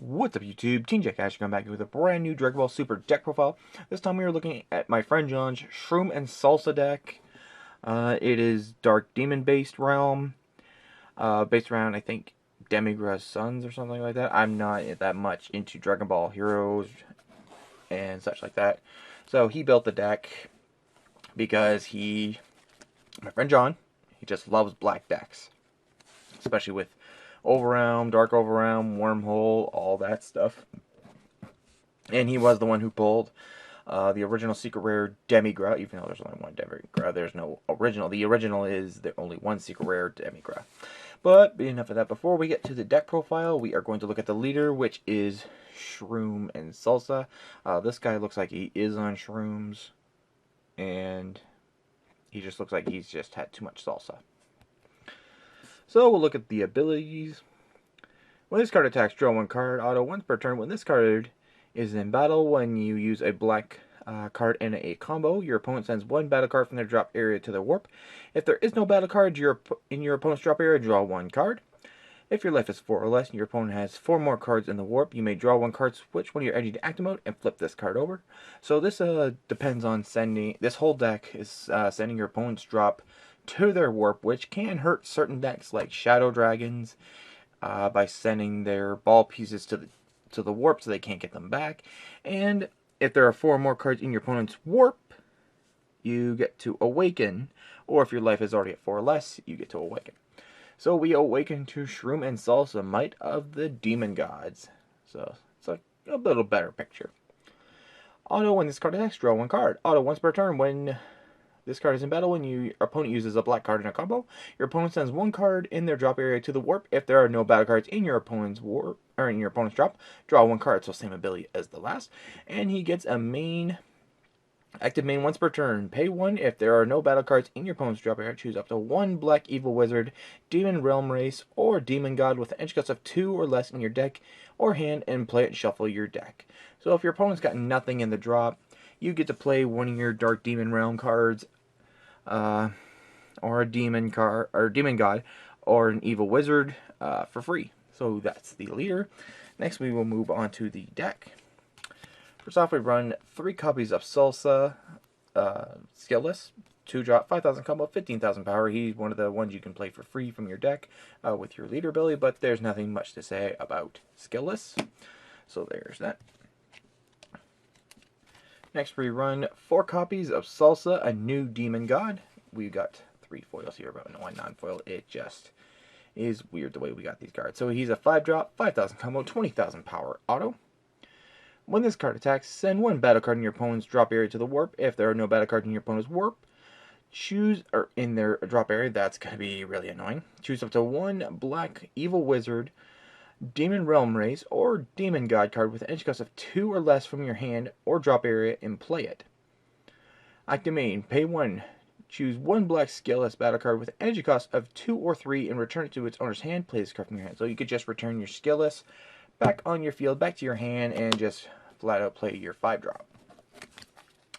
What's up YouTube, Team Jackassery coming back with a brand new Dragon Ball Super deck profile. This time we are looking at my friend John's Shroom and Salsa deck. It is Dark Demon based realm, based around I think Demigra's sons or something like that. I'm not that much into Dragon Ball Heroes and such like that. So he built the deck because my friend John, he just loves black decks. Especially with Overrealm, Dark Overrealm, Wormhole, all that stuff. And he was the one who pulled the original Secret Rare Demigra, even though there's only one Demigra. There's no original. The original is the only one Secret Rare Demigra. But enough of that. Before we get to the deck profile, we are going to look at the leader, which is Shroom and Salsa. This guy looks like he is on shrooms, and he just looks like he's just had too much salsa. So we'll look at the abilities. When this card attacks, draw one card. Auto once per turn. When this card is in battle, when you use a black card in a combo, your opponent sends one battle card from their drop area to their warp. If there is no battle card in your opponent's drop area, draw one card. If your life is 4 or less and your opponent has 4 more cards in the warp, you may draw one card, switch one of your energy to active mode, and flip this card over. So this depends on sending. This whole deck is sending your opponent's drop to their warp, which can hurt certain decks like Shadow Dragons by sending their ball pieces to the warp so they can't get them back. And if there are 4 more cards in your opponent's warp, you get to awaken, or if your life is already at 4 or less, you get to awaken. So we awaken to Shroom and Salsa, Might of the Demon Gods. So it's a little better picture. Auto, when this card attacks, draw one card. Auto, once per turn, when this card is in battle, when your opponent uses a black card in a combo, your opponent sends one card in their drop area to the warp. If there are no battle cards in your opponent's warp, or in your opponent's drop, draw one card. So same ability as the last. And he gets a active main once per turn. Pay 1 if there are no battle cards in your opponent's drop area. Choose up to 1 black evil wizard, demon realm race, or demon god with an edge cuts of 2 or less in your deck or hand, and play it and shuffle your deck. So if your opponent's got nothing in the drop, you get to play one of your dark demon realm cards, or a demon card, or demon god, or an evil wizard for free. So that's the leader. Next, we will move on to the deck. First off, we run 3 copies of Salsa, skillless, 2-drop, 5,000 combo, 15,000 power. He's one of the ones you can play for free from your deck with your leader ability, but there's nothing much to say about skillless. So there's that. Next, we run 4 copies of Salsa, a new demon god. We got 3 foils here, but 1 non-foil. It just is weird the way we got these cards. So he's a 5-drop, 5,000 combo, 20,000 power auto. When this card attacks, send 1 battle card in your opponent's drop area to the warp. If there are no battle cards in your opponent's warp, or in their drop area, that's going to be really annoying. Choose up to 1 black evil wizard, demon realm race, or demon god card with an edge cost of 2 or less from your hand or drop area and play it. Active main, pay 1. Choose 1 black skillless battle card with an energy cost of 2 or 3 and return it to its owner's hand. Play this card from your hand. So you could just return your skillless back on your field, back to your hand, and just flat out play your 5-drop.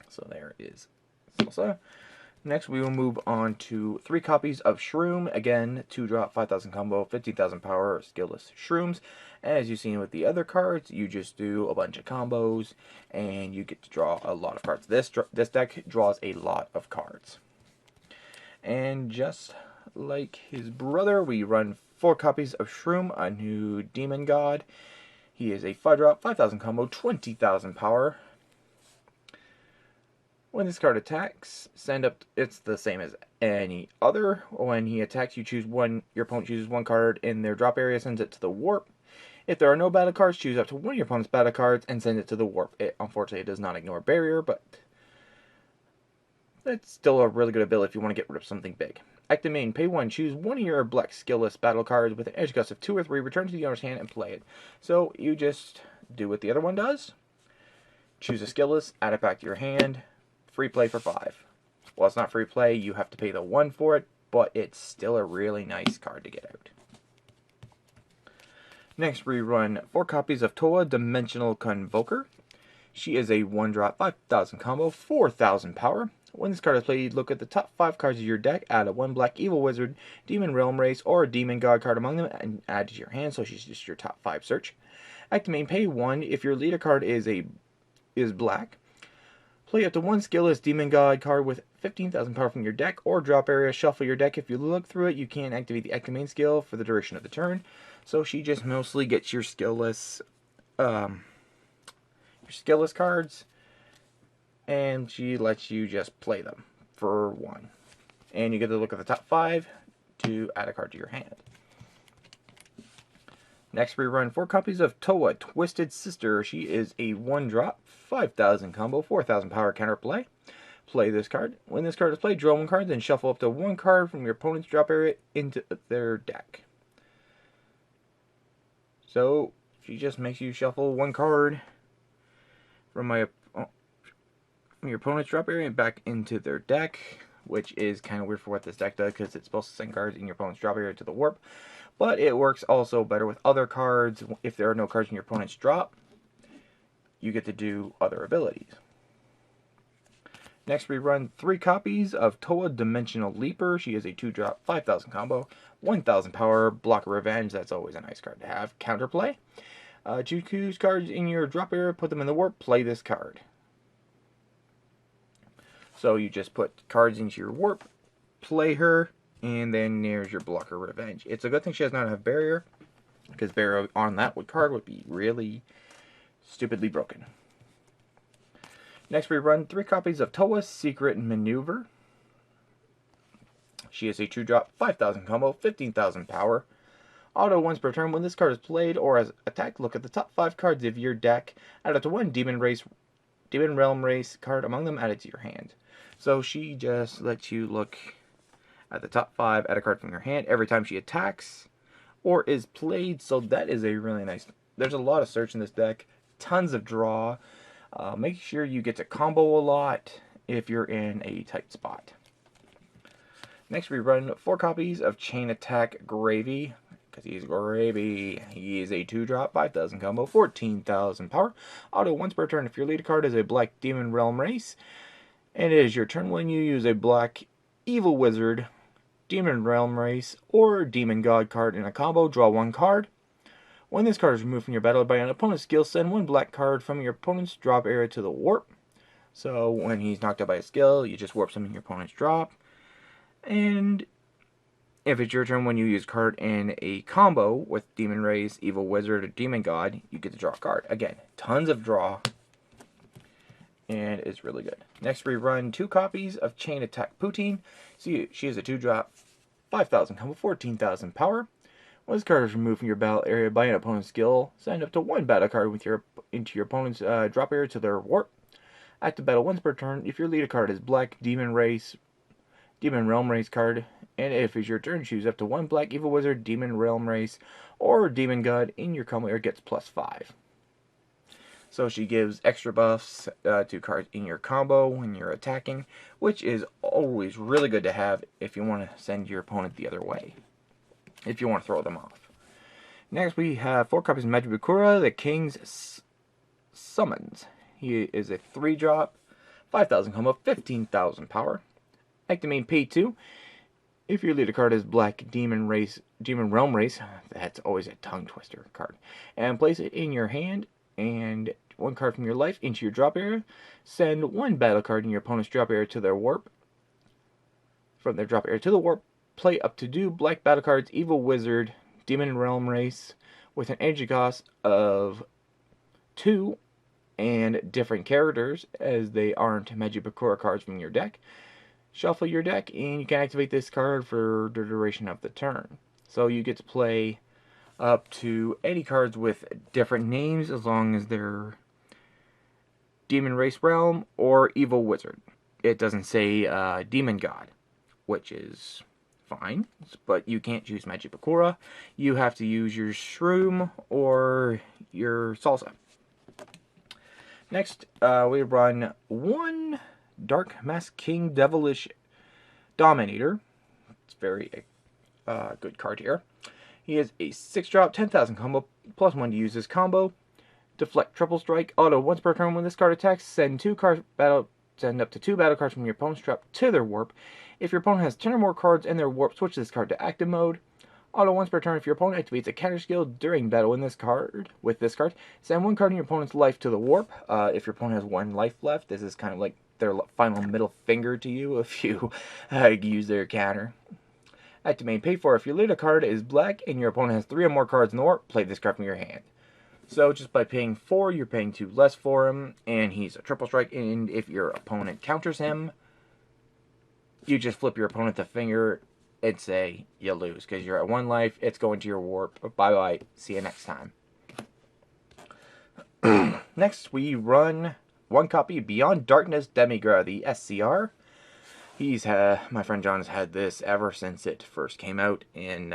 So there is Salsa. Next, we will move on to 3 copies of Shroom. Again, 2-drop, 5,000 combo, 15,000 power, skillless Shrooms. As you've seen with the other cards, you just do a bunch of combos, and you get to draw a lot of cards. This deck draws a lot of cards. And just like his brother, we run 4 copies of Shroom, a new demon god. He is a 5-drop, 5,000 combo, 20,000 power. When this card attacks, it's the same as any other. When he attacks, your opponent chooses 1 card in their drop area, sends it to the warp. If there are no battle cards, choose up to 1 of your opponent's battle cards and send it to the warp. Unfortunately, it does not ignore barrier, but it's still a really good ability if you want to get rid of something big. Active main, pay 1, choose 1 of your black skillless battle cards with an edge gust of 2 or 3, return to the owner's hand and play it. So you just do what the other one does. Choose a skillless, add it back to your hand, free play for 5. Well, it's not free play, you have to pay the 1 for it, but it's still a really nice card to get out. Next, we run 4 copies of Toa Dimensional Convoker. She is a 1-drop, 5,000 combo, 4,000 power. When this card is played, look at the top 5 cards of your deck, add a 1 black evil wizard, demon realm race, or a demon god card among them, and add to your hand, so she's just your top 5 search. Activate pay 1 if your leader card is black. Play up to one skillless Demon God card with 15,000 power from your deck, or drop area, shuffle your deck. If you look through it, you can't activate the Activate skill for the duration of the turn. So she just mostly gets your skillless cards, and she lets you just play them for 1. And you get to look at the top 5 to add a card to your hand. Next, we run 4 copies of Toa, Twisted Sister. She is a 1-drop, 5,000 combo, 4,000 power counterplay. Play this card. When this card is played, draw 1 card, then shuffle up to 1 card from your opponent's drop area into their deck. So, she just makes you shuffle 1 card from your opponent's drop area and back into their deck, which is kind of weird for what this deck does, because it's supposed to send cards in your opponent's drop area to the warp. But it works also better with other cards. If there are no cards in your opponent's drop, you get to do other abilities. Next, we run 3 copies of Toa Dimensional Leaper. She is a 2-drop, 5,000 combo, 1,000 power, block of revenge. That's always a nice card to have. Counterplay. Choose cards in your drop area, put them in the warp, play this card. So you just put cards into your warp, play her, and then there's your blocker revenge. It's a good thing she does not have barrier, because barrier on that card would be really stupidly broken. Next, we run 3 copies of Toa Secret Maneuver. She is a 2-drop, 5,000 combo, 15,000 power. Auto once per turn. When this card is played or as attacked, look at the top 5 cards of your deck. Add up to 1 Demon Realm Race card among them added to your hand. So she just lets you look at the top 5, add a card from your hand every time she attacks or is played. So that is a really nice. There's a lot of search in this deck, tons of draw. Make sure you get to combo a lot if you're in a tight spot. Next, we run 4 copies of Chain Attack Gravy, because he's gravy. He is a 2-drop, 5,000 combo, 14,000 power. Auto once per turn if your lead card is a black Demon Realm Race, and it is your turn when you use a black Evil Wizard, Demon Realm Race, or Demon God card in a combo, draw 1 card. When this card is removed from your battle by an opponent's skill, send 1 black card from your opponent's drop area to the warp. So when he's knocked out by a skill, you just warp something in your opponent's drop. And if it's your turn when you use a card in a combo with Demon Race, Evil Wizard, or Demon God, you get to draw a card. Again, tons of draw, and it's really good. Next, we run 2 copies of Chain Attack Poutine. See, she is a 2-drop, 5,000 combo, 14,000 power. When this card is removed from your battle area by an opponent's skill, send up to 1 battle card into your opponent's drop area to their warp. Active battle once per turn. If your leader card is black Demon Realm Race card, and if it's your turn, choose up to 1 black Evil Wizard, Demon Realm Race, or Demon God in your combo area gets +5. So she gives extra buffs to cards in your combo when you're attacking, which is always really good to have if you want to send your opponent the other way, if you want to throw them off. Next, we have 4 copies of Majibukura, the King's Summons. He is a 3-drop, 5,000 combo, 15,000 power. Activate P2. If your leader card is black Demon Realm Race, that's always a tongue twister card, and place it in your hand, and 1 card from your life into your drop area. Send 1 battle card in your opponent's drop area to their warp. From their drop area to the warp, play up to 2 black battle cards, Evil Wizard, Demon Realm Race, with an energy cost of 2 and different characters, as they aren't Majibukura cards from your deck. Shuffle your deck, and you can activate this card for the duration of the turn. So you get to play up to 80 cards with different names, as long as they're Demon Race Realm or Evil Wizard. It doesn't say Demon God, which is fine, but you can't choose Majibukura. You have to use your Shroom or your Salsa. Next, we run 1 Dark Mask King Devilish Dominator. It's very good card here. He is a 6-drop, 10,000 combo, +1 to use this combo. Deflect Triple Strike. Auto once per turn when this card attacks, send up to 2 battle cards from your opponent's drop to their warp. If your opponent has 10 or more cards in their warp, switch this card to active mode. Auto once per turn if your opponent activates a counter skill during battle with this card, send one card in your opponent's life to the warp. If your opponent has one life left, this is kind of like their final middle finger to you if you use their counter. Activate pay for if your leader card is black and your opponent has 3 or more cards in the warp, play this card from your hand. So just by paying 4, you're paying 2 less for him, and he's a triple strike, and if your opponent counters him, you just flip your opponent the finger and say you lose, because you're at 1 life, it's going to your warp. Bye-bye, see you next time. Next, we run 1 copy of Beyond Darkness Demigra, the SCR. My friend John's had this ever since it first came out in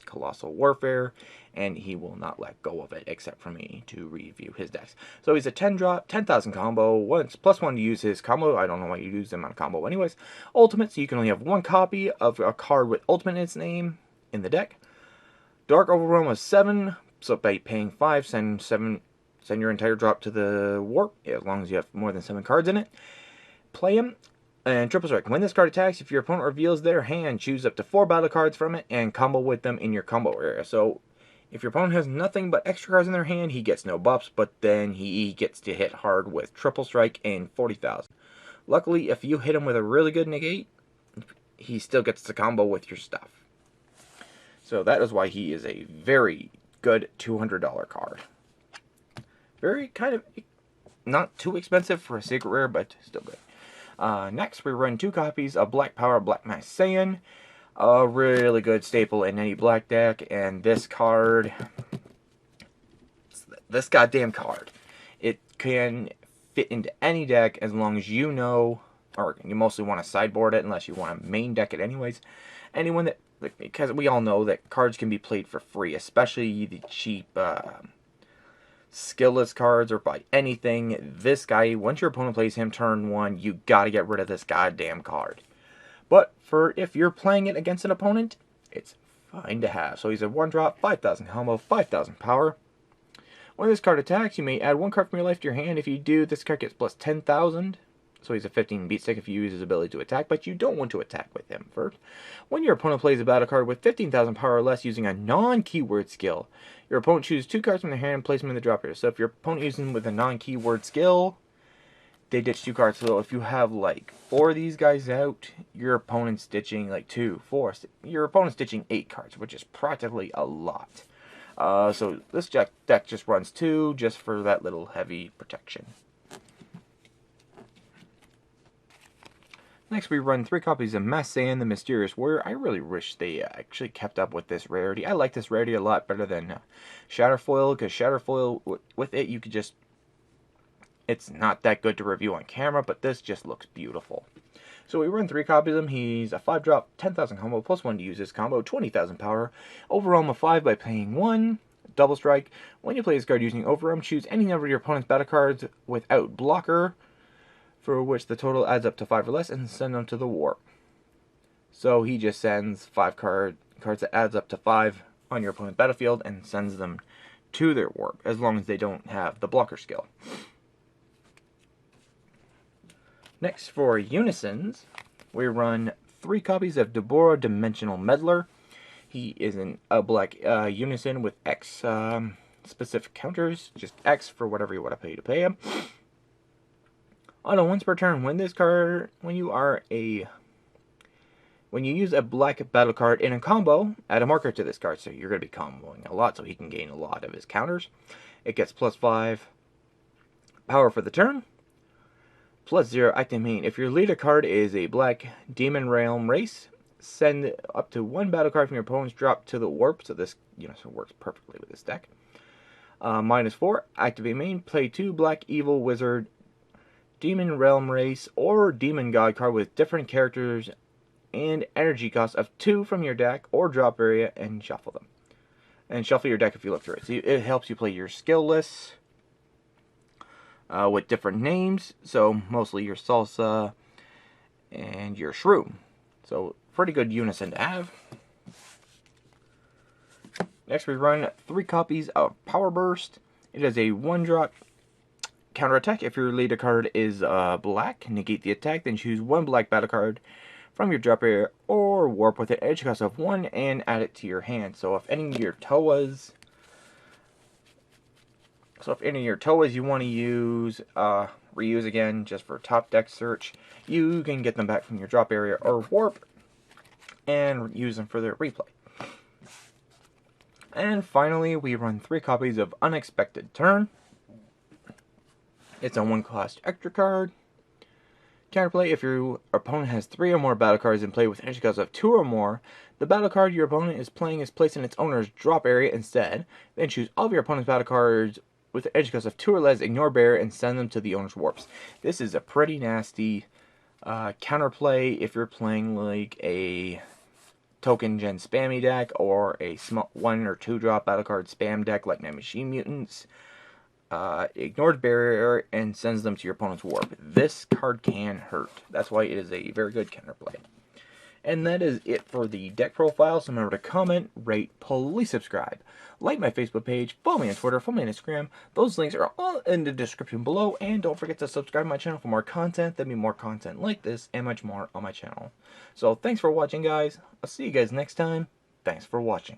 Colossal Warfare, and he will not let go of it except for me to review his decks. So he's a 10-drop, 10,000 combo, +1 to use his combo. I don't know why you use them on combo anyways. Ultimate, so you can only have 1 copy of a card with Ultimate in its name in the deck. Dark Overwhelm was 7, so by paying 5, send your entire drop to the warp, as long as you have more than 7 cards in it. Play him. And triple strike. When this card attacks, if your opponent reveals their hand, choose up to 4 battle cards from it and combo with them in your combo area. So, if your opponent has nothing but extra cards in their hand, he gets no buffs, but then he gets to hit hard with triple strike and 40,000. Luckily, if you hit him with a really good negate, he still gets to combo with your stuff. So that is why he is a very good $200 card. Very kind of not too expensive for a secret rare, but still good. Next, we run 2 copies of Black Power Black Mask Saiyan. A really good staple in any black deck. And this card, this goddamn card, it can fit into any deck as long as you know, or you mostly want to sideboard it unless you want to main deck it anyways. Anyone that, because we all know that cards can be played for free, especially the cheap skillless cards or by anything. This guy, once your opponent plays him turn 1, you gotta get rid of this goddamn card. But for if you're playing it against an opponent, it's fine to have. So he's a 1-drop, 5,000 combo, 5,000 power. When this card attacks, you may add 1 card from your life to your hand. If you do, this card gets plus 10,000. So he's a 15 beat stick if you use his ability to attack, but you don't want to attack with him first. When your opponent plays a battle card with 15,000 power or less using a non-keyword skill, your opponent chooses 2 cards from their hand and places them in the drop area. So if your opponent uses them with a non-keyword skill, they ditch 2 cards. So if you have like 4 of these guys out, your opponent's ditching like 2, 4. Your opponent's ditching 8 cards, which is practically a lot. So this deck just runs 2 just for that little heavy protection. Next, we run 3 copies of Masked Saiyan, the Mysterious Warrior. I really wish they actually kept up with this rarity. I like this rarity a lot better than Shatterfoil, because Shatterfoil, with it, you could just... It's not that good to review on camera, but this just looks beautiful. So we run 3 copies of him. He's a 5-drop, 10,000 combo, +1 to use his combo, 20,000 power. Overwhelm of 5 by paying 1. Double strike. When you play this card using Overwhelm, choose any number of your opponent's battle cards without blocker, for which the total adds up to 5 or less, and send them to the warp. So he just sends 5 cards that adds up to 5 on your opponent's battlefield and sends them to their warp, as long as they don't have the blocker skill. Next, for Unisons, we run 3 copies of Deborah Dimensional Meddler. He is a black Unison with X specific counters, just X for whatever you want to pay him. Auto once per turn, when you use a black battle card in a combo, add a marker to this card. So you're going to be comboing a lot, so he can gain a lot of his counters. It gets +5 power for the turn, +0 active main. If your leader card is a black Demon Realm race, send up to 1 battle card from your opponent's drop to the warp. So this so works perfectly with this deck. -4 activate main. Play 2 black evil wizard Demon Realm race or Demon God card with different characters and energy cost of 2 from your deck or drop area and shuffle them. And shuffle your deck if you look through it. So it helps you play your skill lists with different names. So mostly your Salsa and your Shroom. So pretty good unison to have. Next we run 3 copies of Power Burst. It is a 1-drop counterattack. If your leader card is black, negate the attack, then choose 1 black battle card from your drop area or warp with an edge cost of 1 and add it to your hand. So if any of your Toas you want to use, reuse again just for top deck search, you can get them back from your drop area or warp and use them for their replay. And finally, we run 3 copies of Unexpected Turn. It's a 1 cost extra card. Counterplay: if your opponent has 3 or more battle cards in play with an edge cost of 2 or more, the battle card your opponent is playing is placed in its owner's drop area instead. Then choose all of your opponent's battle cards with an edge cost of 2 or less, ignore barrier, and send them to the owner's warps. This is a pretty nasty counterplay if you're playing like a token gen spammy deck or a small 1 or 2 drop battle card spam deck like Night Machine Mutants. Ignores barrier and sends them to your opponent's warp. This card can hurt. That's why it is a very good counterplay. And that is it for the deck profile. So remember to comment, rate, please subscribe. Like my Facebook page, follow me on Twitter, follow me on Instagram. Those links are all in the description below. And don't forget to subscribe to my channel for more content. There'll be more content like this and much more on my channel. So thanks for watching, guys. I'll see you guys next time. Thanks for watching.